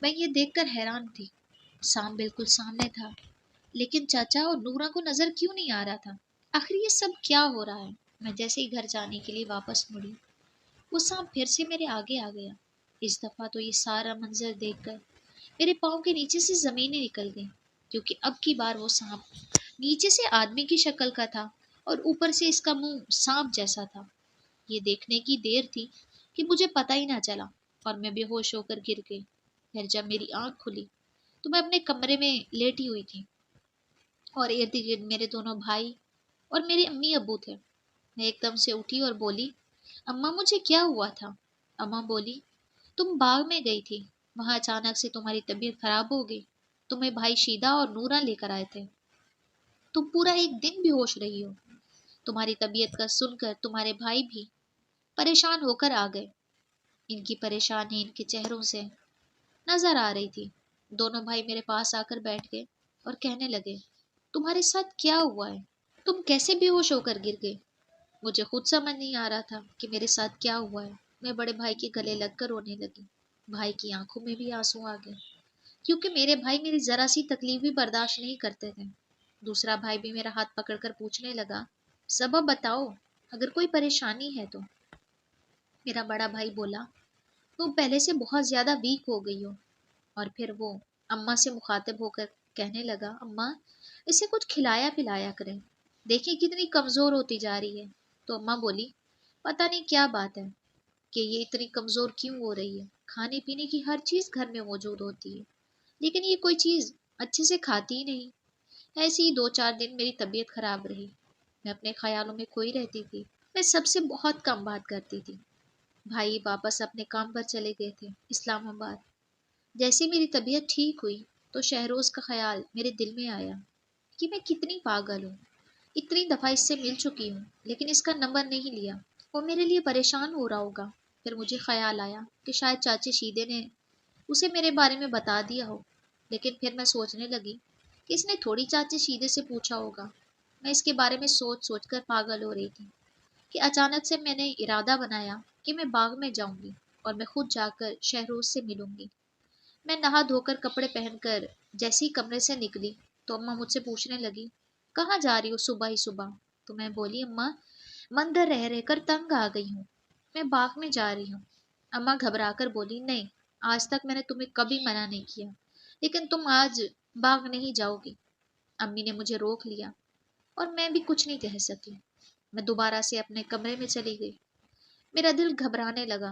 میں یہ دیکھ کر حیران تھی، سام بالکل سامنے تھا، لیکن چاچا اور نورا کو نظر کیوں نہیں آ رہا تھا؟ آخر یہ سب کیا ہو رہا ہے؟ میں جیسے ہی گھر جانے کے لیے واپس مڑی، وہ سانپ پھر سے میرے آگے آ گیا۔ اس دفعہ تو یہ سارا منظر دیکھ کر میرے پاؤں کے نیچے سے زمینیں نکل گئیں، کیونکہ اب کی بار وہ سانپ نیچے سے آدمی کی شکل کا تھا اور اوپر سے اس کا منہ سانپ جیسا تھا۔ یہ دیکھنے کی دیر تھی کہ مجھے پتہ ہی نہ چلا اور میں بے ہوش ہو کر گر گئی۔ پھر جب میری آنکھ کھلی تو میں اپنے کمرے میں لیٹی ہوئی تھی اور ارد گرد میرے دونوں بھائی اور میرے امی ابو تھے۔ میں ایک دم سے اٹھی اور بولی، اماں مجھے کیا ہوا تھا؟ اماں بولی، تم باغ میں گئی تھی، وہاں اچانک سے تمہاری طبیعت خراب ہو گئی، تمہیں بھائی شیدا اور نورا لے کر آئے تھے، تم پورا ایک دن بے ہوش رہی ہو۔ تمہاری طبیعت کا سن کر تمہارے بھائی بھی پریشان ہو کر آ گئے، ان کی پریشانی ان کے چہروں سے نظر آ رہی تھی۔ دونوں بھائی میرے پاس آ کر بیٹھ گئے اور کہنے لگے، تمہارے ساتھ کیا ہوا ہے؟ تم کیسے بے ہوش ہو کر گر گئے؟ مجھے خود سمجھ نہیں آ رہا تھا کہ میرے ساتھ کیا ہوا ہے۔ میں بڑے بھائی کے گلے لگ کر رونے لگی۔ بھائی کی آنکھوں میں بھی آنسو آ گئے، کیونکہ میرے بھائی میری ذرا سی تکلیف بھی برداشت نہیں کرتے تھے۔ دوسرا بھائی بھی میرا ہاتھ پکڑ کر پوچھنے لگا، سبب بتاؤ، اگر کوئی پریشانی ہے تو۔ میرا بڑا بھائی بولا، تم پہلے سے بہت زیادہ ویک ہو گئی ہو۔ اور پھر وہ اماں سے مخاطب ہو کر کہنے لگا، اماں اسے کچھ کھلایا پلایا کریں، دیکھیں کتنی کمزور ہوتی جا رہی ہے۔ تو اماں بولی، پتہ نہیں کیا بات ہے کہ یہ اتنی کمزور کیوں ہو رہی ہے، کھانے پینے کی ہر چیز گھر میں موجود ہوتی ہے، لیکن یہ کوئی چیز اچھے سے کھاتی ہی نہیں۔ ایسے ہی 2-4 دن میری طبیعت خراب رہی، میں اپنے خیالوں میں کھوئی رہتی تھی، میں سب سے بہت کم بات کرتی تھی۔ بھائی واپس اپنے کام پر چلے گئے تھے اسلام آباد۔ جیسے میری طبیعت ٹھیک ہوئی تو شہروز کا خیال میرے دل میں آیا کہ میں کتنی پاگل ہوں، اتنی دفعہ اس سے مل چکی ہوں لیکن اس کا نمبر نہیں لیا، وہ میرے لیے پریشان ہو رہا ہوگا۔ پھر مجھے خیال آیا کہ شاید چاچے شیدے نے اسے میرے بارے میں بتا دیا ہو، لیکن پھر میں سوچنے لگی کہ اس نے تھوڑی چاچے شیدے سے پوچھا ہوگا۔ میں اس کے بارے میں سوچ سوچ کر پاگل ہو رہی تھی کہ اچانک سے میں نے ارادہ بنایا کہ میں باغ میں جاؤں گی اور میں خود جا کر شہروز سے ملوں گی۔ میں نہا دھو کر کپڑے پہن کر جیسے ہی کمرے سے نکلی تو اماں مجھ سے پوچھنے لگی، کہاں جا رہی ہو صبح ہی صبح؟ تو میں بولی، اماں مندر رہ رہ کر تنگ آ گئی ہوں، میں باغ میں جا رہی ہوں۔ اماں گھبرا کر بولی، نہیں، آج تک میں نے تمہیں کبھی منع نہیں کیا، لیکن تم آج باغ نہیں جاؤ گی۔ امی نے مجھے روک لیا اور میں بھی کچھ نہیں کہہ سکی۔ میں دوبارہ سے اپنے کمرے میں چلی گئی، میرا دل گھبرانے لگا۔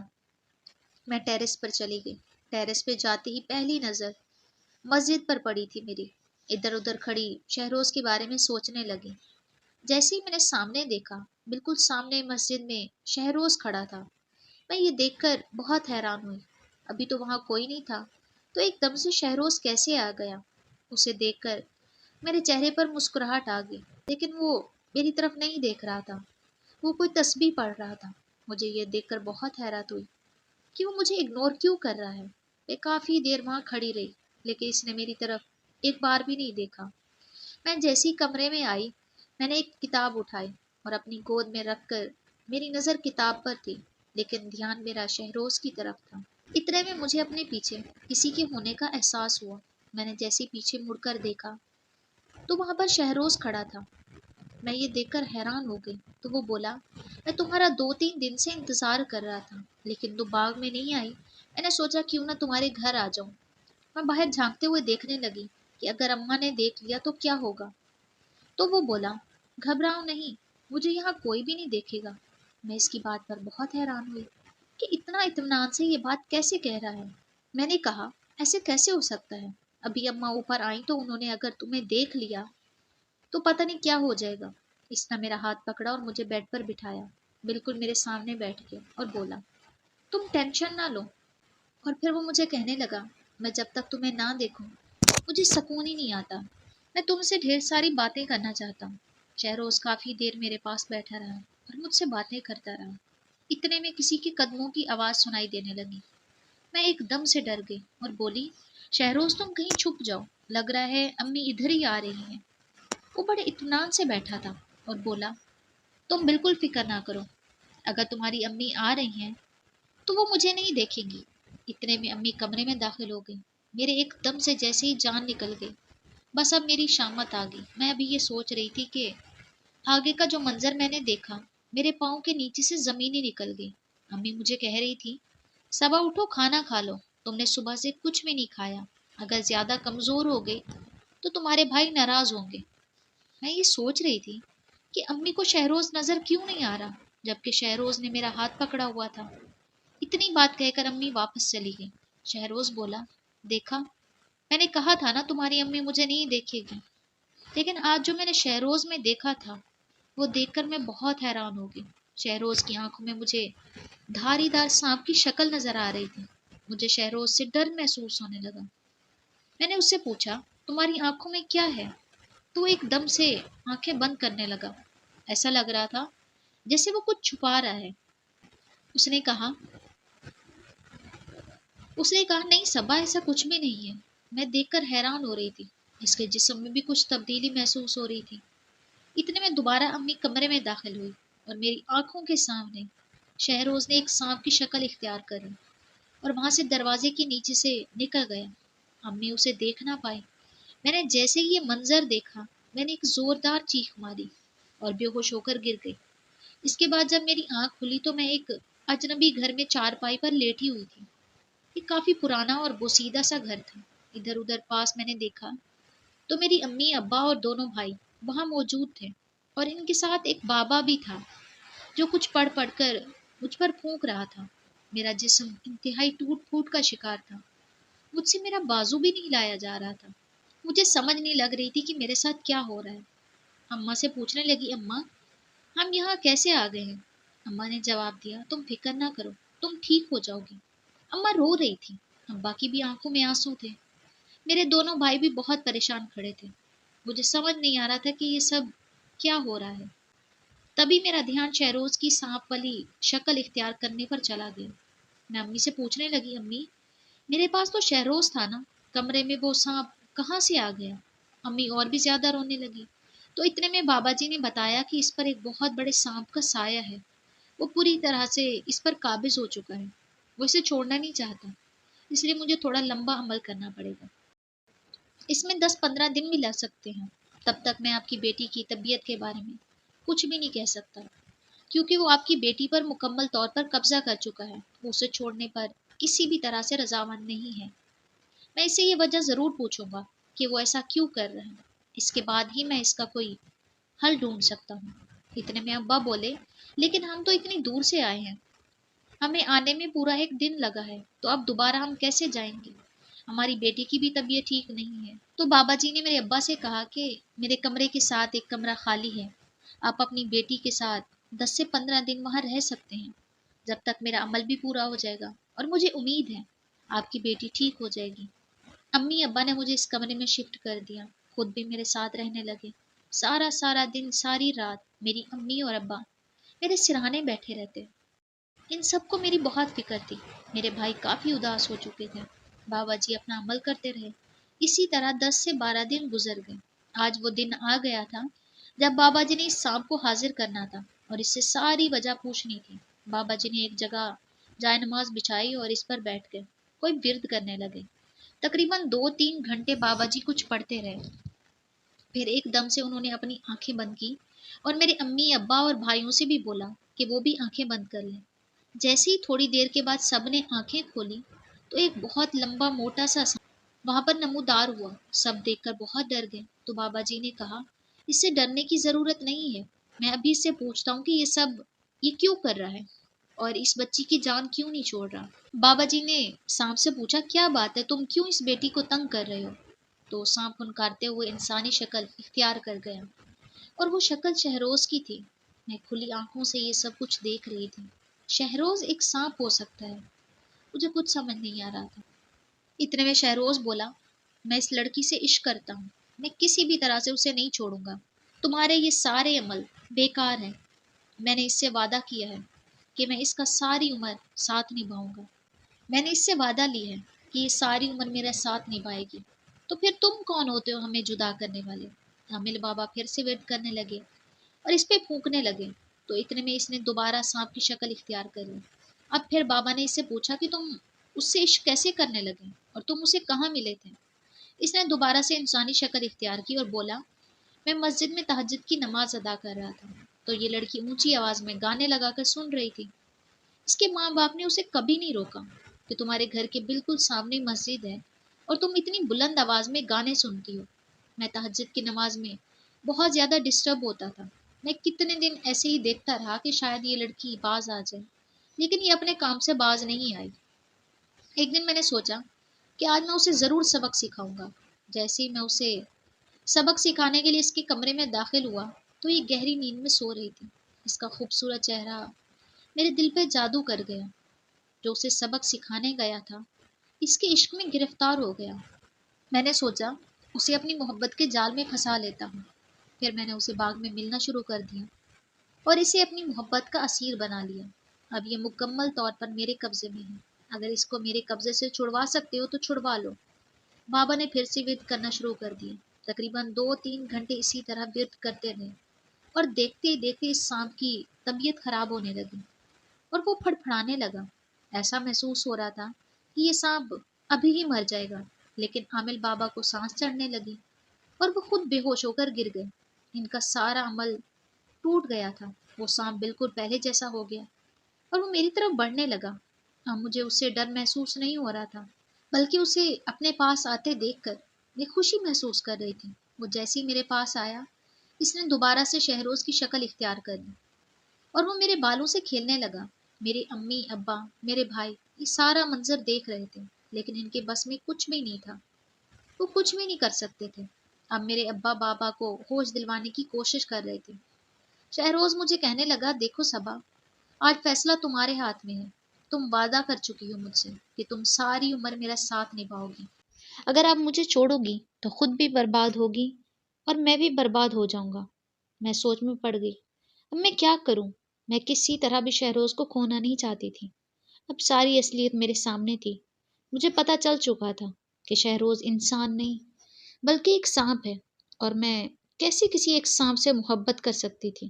میں ٹیرس پر چلی گئی۔ ٹیرس پہ جاتے ہی پہلی نظر مسجد پر پڑی تھی میری۔ ادھر ادھر کھڑی شہروز کے بارے میں سوچنے لگی۔ جیسے ہی میں نے سامنے دیکھا، بالکل سامنے مسجد میں شہروز کھڑا تھا۔ میں یہ دیکھ کر بہت حیران ہوئی، ابھی تو وہاں کوئی نہیں تھا، تو ایک دم سے شہروز کیسے آ گیا؟ اسے دیکھ کر میرے چہرے پر مسکراہٹ آ گئی، لیکن وہ میری طرف نہیں دیکھ رہا تھا، وہ کوئی تسبیح پڑھ رہا تھا۔ مجھے یہ دیکھ کر بہت حیرت ہوئی کہ وہ مجھے اگنور کیوں کر رہا ہے۔ میں کافی دیر وہاں کھڑی رہی، لیکن اس نے میری طرف ایک بار بھی نہیں دیکھا۔ میں جیسی کمرے میں آئی، میں نے ایک کتاب اٹھائی اور اپنی گود میں رکھ کر میری نظر کتاب پر تھی، لیکن دھیان میرا شہروز کی طرف تھا۔ اتنے میں مجھے اپنے پیچھے کسی کے ہونے کا احساس ہوا۔ میں نے جیسے پیچھے مڑ کر دیکھا تو وہاں پر شہروز کھڑا تھا۔ میں یہ دیکھ کر حیران ہو گئی تو وہ بولا، میں تمہارا 2-3 دن سے انتظار کر رہا تھا لیکن تم باغ میں نہیں آئی، میں نے سوچا کیوں نہ تمہارے گھر آ جاؤں۔ میں باہر جھانکتے ہوئے دیکھنے لگی کہ اگر اماں نے دیکھ لیا تو کیا ہوگا۔ تو وہ بولا، گھبراؤ نہیں، مجھے یہاں کوئی بھی نہیں دیکھے گا۔ میں اس کی بات پر بہت حیران ہوئی کہ اتنا اطمینان سے یہ بات کیسے کہہ رہا ہے۔ میں نے کہا، ایسے کیسے ہو سکتا ہے؟ ابھی اماں اوپر آئیں تو انہوں نے اگر تمہیں دیکھ لیا تو پتہ نہیں کیا ہو جائے گا۔ اس نے میرا ہاتھ پکڑا اور مجھے بیڈ پر بٹھایا، بالکل میرے سامنے بیٹھ کے، اور بولا، تم ٹینشن نہ لو۔ اور پھر وہ مجھے کہنے لگا، میں جب تک تمہیں نہ دیکھوں مجھے سکون ہی نہیں آتا، میں تم سے ڈھیر ساری باتیں کرنا چاہتا ہوں۔ شہروز کافی دیر میرے پاس بیٹھا رہا اور مجھ سے باتیں کرتا رہا۔ اتنے میں کسی کے قدموں کی آواز سنائی دینے لگی۔ میں ایک دم سے ڈر گئی اور بولی، شہروز تم کہیں چھپ جاؤ، لگ رہا ہے امی ادھر ہی آ رہی ہیں۔ وہ بڑے اطمینان سے بیٹھا تھا اور بولا، تم بالکل فکر نہ کرو، اگر تمہاری امی آ رہی ہیں تو وہ مجھے نہیں دیکھیں گی۔ اتنے میں امی کمرے میں داخل ہو گئی میرے ایک دم سے جیسے ہی جان نکل گئی. بس اب میری شامت آ گئی. میں ابھی یہ سوچ رہی تھی کہ آگے کا جو منظر میں نے دیکھا، میرے پاؤں کے نیچے سے زمین ہی نکل گئی. امی مجھے کہہ رہی تھی، صبح اٹھو کھانا کھا لو، تم نے صبح سے کچھ بھی نہیں کھایا، اگر زیادہ کمزور ہو گئی تو تمہارے بھائی ناراض ہوں گے. میں یہ سوچ رہی تھی کہ امی کو شہروز نظر کیوں نہیں آ رہا، جبکہ شہروز نے میرا ہاتھ پکڑا ہوا تھا. اتنی بات کہہ کر امی واپس چلی گئی. شہروز بولا، دیکھا، میں نے کہا تھا نا تمہاری امی مجھے نہیں دیکھے گی. لیکن آج جو میں نے شہروز میں دیکھا تھا وہ دیکھ کر میں بہت حیران ہو گئی. شہروز کی آنکھوں میں مجھے دھاری دار سانپ کی شکل نظر آ رہی تھی. مجھے شہروز سے ڈر محسوس ہونے لگا. میں نے اس سے پوچھا، تمہاری آنکھوں میں کیا ہے؟ تو ایک دم سے آنکھیں بند کرنے لگا. ایسا لگ رہا تھا جیسے وہ کچھ چھپا رہا ہے. اس نے کہا نہیں صبا، ایسا کچھ بھی نہیں ہے. میں دیکھ کر حیران ہو رہی تھی. اس کے جسم میں بھی کچھ تبدیلی محسوس ہو رہی تھی. اتنے میں دوبارہ امی کمرے میں داخل ہوئی اور میری آنکھوں کے سامنے شہروز نے ایک سانپ کی شکل اختیار کری اور وہاں سے دروازے کے نیچے سے نکل گیا. امی اسے دیکھ نہ پائی. میں نے جیسے ہی یہ منظر دیکھا، میں نے ایک زوردار چیخ ماری اور بے ہوش ہو کر گر گئی. اس کے بعد جب میری آنکھ کھلی تو میں ایک اجنبی گھر میں چارپائی پر لیٹی ہوئی تھی. یہ کافی پرانا اور بوسیدہ سا گھر تھا. ادھر ادھر پاس میں نے دیکھا تو میری امی، ابا اور دونوں بھائی وہاں موجود تھے، اور ان کے ساتھ ایک بابا بھی تھا جو کچھ پڑھ پڑھ کر مجھ پر پھونک رہا تھا. میرا جسم انتہائی ٹوٹ پھوٹ کا شکار تھا. مجھ سے میرا بازو بھی نہیں لایا جا رہا تھا. مجھے سمجھ نہیں لگ رہی تھی کہ میرے ساتھ کیا ہو رہا ہے. اماں سے پوچھنے لگی، اماں ہم یہاں کیسے آ گئے ہیں؟ اماں نے جواب دیا، تم فکر نہ کرو، تم ٹھیک ہو جاؤ گی. اماں رو رہی تھی. ابا کی بھی آنکھوں میں آنسو تھے. میرے دونوں بھائی بھی بہت پریشان کھڑے تھے. مجھے سمجھ نہیں آ رہا تھا کہ یہ سب کیا ہو رہا ہے. تبھی میرا دھیان شہروز کی سانپ والی شکل اختیار کرنے پر چلا گیا. میں امی سے پوچھنے لگی، امی میرے پاس تو شہروز تھا نا، کمرے میں وہ سانپ کہاں سے آ گیا؟ امی اور بھی زیادہ رونے لگی. تو اتنے میں بابا جی نے بتایا کہ اس پر ایک بہت بڑے سانپ کا سایہ ہے. وہ پوری طرح سے اس پر قابض ہو چکا ہے. وہ اسے چھوڑنا نہیں چاہتا، اس لیے مجھے تھوڑا لمبا عمل کرنا پڑے گا. اس میں 10-15 دن بھی لگ سکتے ہیں. تب تک میں آپ کی بیٹی کی طبیعت کے بارے میں کچھ بھی نہیں کہہ سکتا، کیونکہ وہ آپ کی بیٹی پر مکمل طور پر قبضہ کر چکا ہے. وہ اسے چھوڑنے پر کسی بھی طرح سے رضامند نہیں ہے. میں اسے یہ وجہ ضرور پوچھوں گا کہ وہ ایسا کیوں کر رہا ہے. اس کے بعد ہی میں اس کا کوئی حل ڈھونڈ سکتا ہوں. اتنے میں ابا بولے، لیکن ہم تو اتنی دور سے آئے ہیں، ہمیں آنے میں پورا ایک دن لگا ہے، تو اب دوبارہ ہم کیسے جائیں گے؟ ہماری بیٹی کی بھی طبیعت ٹھیک نہیں ہے. تو بابا جی نے میرے ابا سے کہا کہ میرے کمرے کے ساتھ ایک کمرہ خالی ہے، آپ اپنی بیٹی کے ساتھ 10 سے 15 دن وہاں رہ سکتے ہیں، جب تک میرا عمل بھی پورا ہو جائے گا. اور مجھے امید ہے آپ کی بیٹی ٹھیک ہو جائے گی. امی ابا نے مجھے اس کمرے میں شفٹ کر دیا، خود بھی میرے ساتھ رہنے لگے. سارا دن، ساری رات میری امی اور ابا میرے سرہانے بیٹھے رہتے. ان سب کو میری بہت فکر تھی. میرے بھائی کافی اداس ہو چکے تھے. بابا جی اپنا عمل کرتے رہے. اسی طرح 10 سے 12 دن گزر گئے. آج وہ دن آ گیا تھا جب بابا جی نے اس سانپ کو حاضر کرنا تھا اور اس سے ساری وجہ پوچھنی تھی. بابا جی نے ایک جگہ جائے نماز بچھائی اور اس پر بیٹھ گئے. کوئی ورد کرنے لگے. تقریباً 2-3 گھنٹے بابا جی کچھ پڑھتے رہے. پھر ایک دم سے انہوں نے اپنی آنکھیں بند کی اور میرے امی ابا اور بھائیوں سے بھی بولا کہ وہ بھی آنکھیں بند کر لیں. جیسے ہی تھوڑی دیر کے بعد سب نے آنکھیں کھولی تو ایک بہت لمبا موٹا سا وہاں پر نمودار ہوا. سب دیکھ کر بہت ڈر گئے. تو بابا جی نے کہا، اس سے ڈرنے کی ضرورت نہیں ہے. میں ابھی اس سے پوچھتا ہوں کہ یہ کیوں کر رہا ہے اور اس بچی کی جان کیوں نہیں چھوڑ رہا. بابا جی نے سانپ سے پوچھا، کیا بات ہے، تم کیوں اس بیٹی کو تنگ کر رہے ہو؟ تو سانپ پھنکارتے ہوئے انسانی شکل اختیار کر گیا، اور وہ شکل شہروز کی تھی. میں کھلی آنکھوں سے یہ سب کچھ دیکھ رہی تھی. شہروز ایک سانپ ہو سکتا ہے؟ مجھے کچھ سمجھ نہیں آ رہا تھا. اتنے میں شہروز بولا، میں اس لڑکی سے عشق کرتا ہوں، میں کسی بھی طرح سے اسے نہیں چھوڑوں گا. تمہارے یہ سارے عمل بیکار ہیں. میں نے اس سے وعدہ کیا ہے کہ میں اس کا ساری عمر ساتھ نبھاؤں گا. میں نے اس سے وعدہ لی ہے کہ یہ ساری عمر میرا ساتھ نبھائے گی. تو پھر تم کون ہوتے ہو ہمیں جدا کرنے والے؟ حامل بابا پھر سے ویٹ کرنے لگے اور اس پہ پھونکنے لگے. تو اتنے میں اس نے دوبارہ سانپ کی شکل اختیار کر لی. اب پھر بابا نے اس سے پوچھا کہ تم اس سے عشق کیسے کرنے لگے اور تم اسے کہاں ملے تھے؟ اس نے دوبارہ سے انسانی شکل اختیار کی اور بولا، میں مسجد میں تہجد کی نماز ادا کر رہا تھا تو یہ لڑکی اونچی آواز میں گانے لگا کر سن رہی تھی۔ اس کے ماں باپ نے اسے کبھی نہیں روکا کہ تمہارے گھر کے بالکل سامنے مسجد ہے اور تم اتنی بلند آواز میں گانے سنتی ہو۔ میں تہجد کی نماز میں بہت زیادہ ڈسٹرب ہوتا تھا۔ میں کتنے دن ایسے ہی دیکھتا رہا کہ شاید یہ لڑکی باز آ جائے، لیکن یہ اپنے کام سے باز نہیں آئی۔ ایک دن میں نے سوچا کہ آج میں اسے ضرور سبق سکھاؤں گا۔ جیسے ہی میں اسے سبق سکھانے کے لیے اس کے کمرے میں داخل ہوا تو یہ گہری نیند میں سو رہی تھی۔ اس کا خوبصورت چہرہ میرے دل پہ جادو کر گیا۔ جو اسے سبق سکھانے گیا تھا اس کے عشق میں گرفتار ہو گیا۔ میں نے سوچا اسے اپنی محبت کے جال میں پھنسا لیتا ہوں۔ پھر میں نے اسے باغ میں ملنا شروع کر دیا اور اسے اپنی محبت کا اسیر بنا لیا۔ اب یہ مکمل طور پر میرے قبضے میں ہے۔ اگر اس کو میرے قبضے سے چھڑوا سکتے ہو تو چھڑوا لو۔ بابا نے پھر سے ورد کرنا شروع کر دیا۔ تقریباً 2-3 گھنٹے اسی طرح ورد کرتے رہے اور دیکھتے ہی دیکھتے اس سانپ کی طبیعت خراب ہونے لگی اور وہ پھڑپھڑانے لگا۔ ایسا محسوس ہو رہا تھا کہ یہ سانپ ابھی ہی مر جائے گا، لیکن عامل بابا کو سانس چڑھنے لگی اور وہ خود بے ہوش ہو کر گر گئے۔ ان کا سارا عمل ٹوٹ گیا تھا۔ وہ سانپ بالکل پہلے جیسا ہو گیا اور وہ میری طرف بڑھنے لگا۔ اب مجھے اس سے ڈر محسوس نہیں ہو رہا تھا، بلکہ اسے اپنے پاس آتے دیکھ کر میں خوشی محسوس کر رہی تھی۔ وہ جیسے ہی میرے پاس آیا اس نے دوبارہ سے شہروز کی شکل اختیار کر لی اور وہ میرے بالوں سے کھیلنے لگا۔ میری امی ابا میرے بھائی یہ سارا منظر دیکھ رہے تھے، لیکن ان کے بس میں کچھ بھی نہیں تھا۔ وہ کچھ بھی نہیں کر سکتے تھے۔ اب میرے ابا بابا کو ہوش دلوانے کی کوشش کر رہے تھے۔ شہروز مجھے کہنے لگا، دیکھو صبا، آج فیصلہ تمہارے ہاتھ میں ہے۔ تم وعدہ کر چکی ہو مجھ سے کہ تم ساری عمر میرا ساتھ نبھاؤ گی۔ اگر آپ مجھے چھوڑو گی تو خود بھی برباد ہوگی اور میں بھی برباد ہو جاؤں گا۔ میں سوچ میں پڑ گئی، اب میں کیا کروں؟ میں کسی طرح بھی شہروز کو کھونا نہیں چاہتی تھی۔ اب ساری اصلیت میرے سامنے تھی۔ مجھے پتہ چل چکا تھا کہ شہروز انسان نہیں بلکہ ایک سانپ ہے، اور میں کیسے کسی ایک سانپ سے محبت کر سکتی تھی؟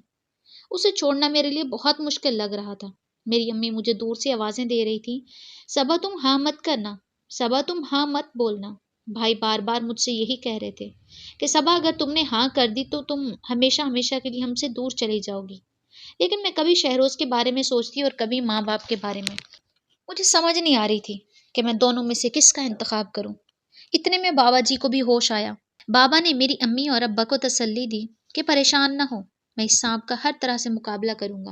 اسے چھوڑنا میرے لیے بہت مشکل لگ رہا تھا۔ میری امی مجھے دور سے آوازیں دے رہی تھی، صبا تم ہاں مت کرنا، صبا تم ہاں مت بولنا۔ بھائی بار بار مجھ سے یہی کہہ رہے تھے کہ صبا اگر تم نے ہاں کر دی تو تم ہمیشہ ہمیشہ کے لیے ہم سے دور چلی جاؤ گی۔ لیکن میں کبھی شہروز کے بارے میں سوچتی اور کبھی ماں باپ کے بارے میں۔ مجھے سمجھ نہیں آ رہی تھی کہ میں دونوں میں سے کس کا انتخاب کروں۔ اتنے میں بابا جی کو بھی ہوش آیا۔ بابا نے میری امی اور ابا کو تسلی دی کہ پریشان نہ ہو، میں اس سانپ کا ہر طرح سے مقابلہ کروں گا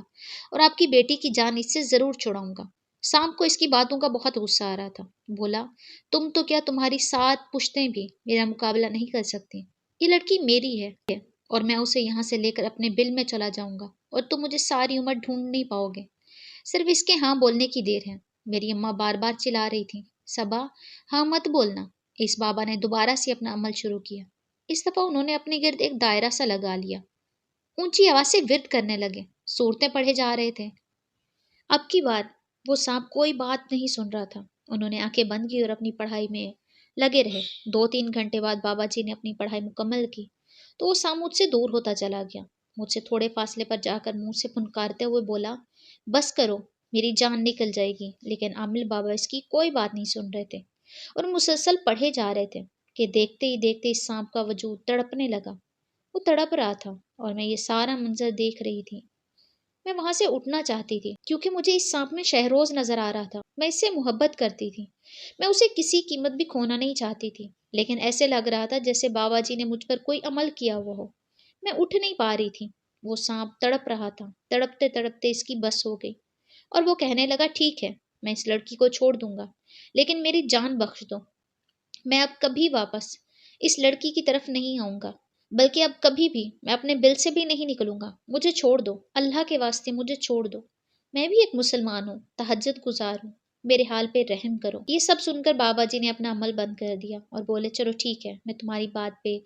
اور آپ کی بیٹی کی جان اس سے ضرور چھڑاؤں گا۔ سانپ کو اس کی باتوں کا بہت غصہ آ رہا تھا۔ بولا، تم تو کیا تمہاری 7 پشتیں بھی میرا مقابلہ نہیں کر سکتی۔ یہ لڑکی میری ہے اور میں اسے یہاں سے لے کر اپنے بل میں چلا جاؤں گا اور تم مجھے ساری عمر ڈھونڈ نہیں پاؤ گے۔ صرف اس کے ہاں بولنے کی دیر ہے۔ میری اماں بار بار چلا رہی تھی، صبا ہاں مت بولنا۔ اس بابا نے دوبارہ سے اپنا عمل شروع کیا۔ اس دفعہ انہوں نے اپنے گرد ایک دائرہ سا لگا لیا، اونچی آواز سے ورد کرنے لگے، صورتیں پڑھے جا رہے تھے۔ اب کی بار وہ سانپ کوئی بات نہیں سن رہا تھا۔ انہوں نے آنکھیں بند کی اور اپنی پڑھائی میں لگے رہے۔ 2-3 گھنٹے بعد بابا جی نے اپنی پڑھائی مکمل کی تو وہ سانپ مجھ سے دور ہوتا چلا گیا۔ مجھ سے تھوڑے فاصلے پر جا کر منہ سے پھنکارتے ہوئے بولا، بس کرو، میری جان نکل جائے گی۔ لیکن عامل بابا اس کی کوئی بات نہیں سن رہے تھے اور مسلسل پڑھے جا رہے تھے کہ دیکھتے ہی دیکھتے اس سانپ کا وجود تڑپنے لگا۔ وہ تڑپ رہا تھا اور میں یہ سارا منظر دیکھ رہی تھی۔ میں وہاں سے اٹھنا چاہتی تھی کیونکہ مجھے اس سانپ میں شہروز نظر آ رہا تھا۔ میں اس سے محبت کرتی تھی۔ میں اسے کسی قیمت بھی کھونا نہیں چاہتی تھی، لیکن ایسے لگ رہا تھا جیسے بابا جی نے مجھ پر کوئی عمل کیا ہوا ہو۔ میں اٹھ نہیں پا رہی تھی۔ وہ سانپ تڑپ رہا تھا۔ تڑپتے تڑپتے اس کی بس ہو گئی اور وہ کہنے لگا، ٹھیک ہے، میں اس لڑکی کو چھوڑ دوں گا، لیکن میری جان بخش دو۔ میں اب کبھی واپس اس لڑکی کی طرف نہیں آؤں گا، بلکہ اب کبھی بھی میں اپنے بل سے بھی نہیں نکلوں گا۔ مجھے چھوڑ دو، اللہ کے واسطے مجھے چھوڑ دو۔ میں بھی ایک مسلمان ہوں، تہجد گزار ہوں، میرے حال پہ رحم کرو۔ یہ سب سن کر بابا جی نے اپنا عمل بند کر دیا اور بولے، چلو ٹھیک ہے، میں تمہاری بات پہ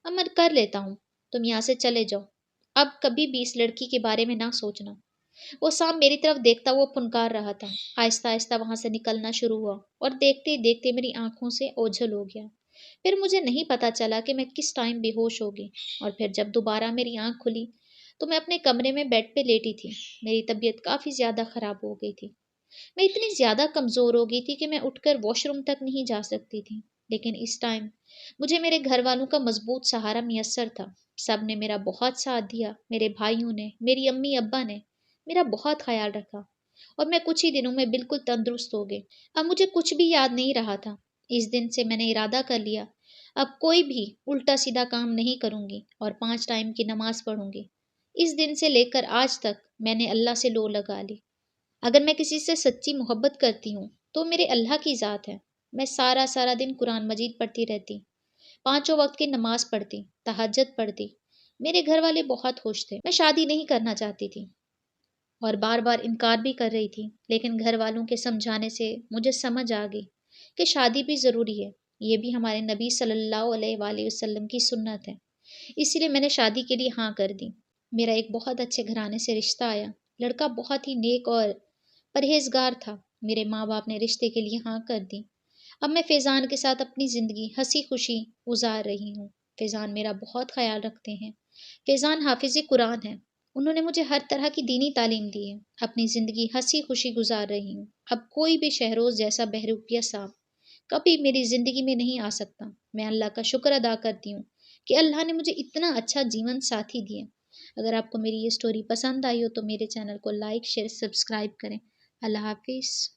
عمل کر لیتا ہوں، تم یہاں سے چلے جاؤ۔ اب کبھی بھی اس لڑکی کے بارے میں نہ سوچنا۔ وہ سانپ میری طرف دیکھتا ہوا پھنکار رہا تھا۔ آہستہ آہستہ وہاں سے نکلنا شروع ہوا اور دیکھتے ہی دیکھتے میری آنکھوں سے اوجھل ہو گیا۔ پھر مجھے نہیں پتا چلا کہ میں کس ٹائم بے ہوش ہو گئی، اور پھر جب دوبارہ میری آنکھ کھلی تو میں اپنے کمرے میں بیڈ پہ لیٹی تھی۔ میری طبیعت کافی زیادہ خراب ہو گئی تھی۔ میں اتنی زیادہ کمزور ہو گئی تھی کہ میں اٹھ کر واش روم تک نہیں جا سکتی تھی، لیکن اس ٹائم مجھے میرے گھر والوں کا مضبوط سہارا میسر تھا۔ سب نے میرا بہت ساتھ دیا، میرے بھائیوں نے، میری امی ابا نے میرا بہت خیال رکھا، اور میں کچھ ہی دنوں میں بالکل تندرست ہو گئی۔ اب مجھے کچھ بھی یاد نہیں رہا تھا۔ اس دن سے میں نے ارادہ کر لیا، اب کوئی بھی الٹا سیدھا کام نہیں کروں گی اور 5 ٹائم کی نماز پڑھوں گی۔ اس دن سے لے کر آج تک میں نے اللہ سے لو لگا لی۔ اگر میں کسی سے سچی محبت کرتی ہوں تو میرے اللہ کی ذات ہے۔ میں سارا سارا دن قرآن مجید پڑھتی رہتی، 5 وقت کی نماز پڑھتی، تہجد پڑھتی۔ میرے گھر والے بہت خوش تھے۔ میں شادی نہیں کرنا چاہتی تھی اور بار بار انکار بھی کر رہی تھی، لیکن گھر والوں کے سمجھانے سے مجھے سمجھ آ گئی کہ شادی بھی ضروری ہے، یہ بھی ہمارے نبی صلی اللہ علیہ وآلہ وسلم کی سنت ہے۔ اسی لیے میں نے شادی کے لیے ہاں کر دی۔ میرا ایک بہت اچھے گھرانے سے رشتہ آیا، لڑکا بہت ہی نیک اور پرہیزگار تھا۔ میرے ماں باپ نے رشتے کے لیے ہاں کر دی۔ اب میں فیضان کے ساتھ اپنی زندگی ہنسی خوشی گزار رہی ہوں۔ فیضان میرا بہت خیال رکھتے ہیں۔ فیضان حافظ قرآن ہے، انہوں نے مجھے ہر طرح کی دینی تعلیم دی ہے۔ اپنی زندگی ہنسی خوشی گزار رہی ہوں۔ اب کوئی بھی شہروز جیسا بہروپیہ صاحب کبھی میری زندگی میں نہیں آ سکتا۔ میں اللہ کا شکر ادا کرتی ہوں کہ اللہ نے مجھے اتنا اچھا جیون ساتھی دیا۔ اگر آپ کو میری یہ سٹوری پسند آئی ہو تو میرے چینل کو لائک شیئر سبسکرائب کریں۔ اللہ حافظ۔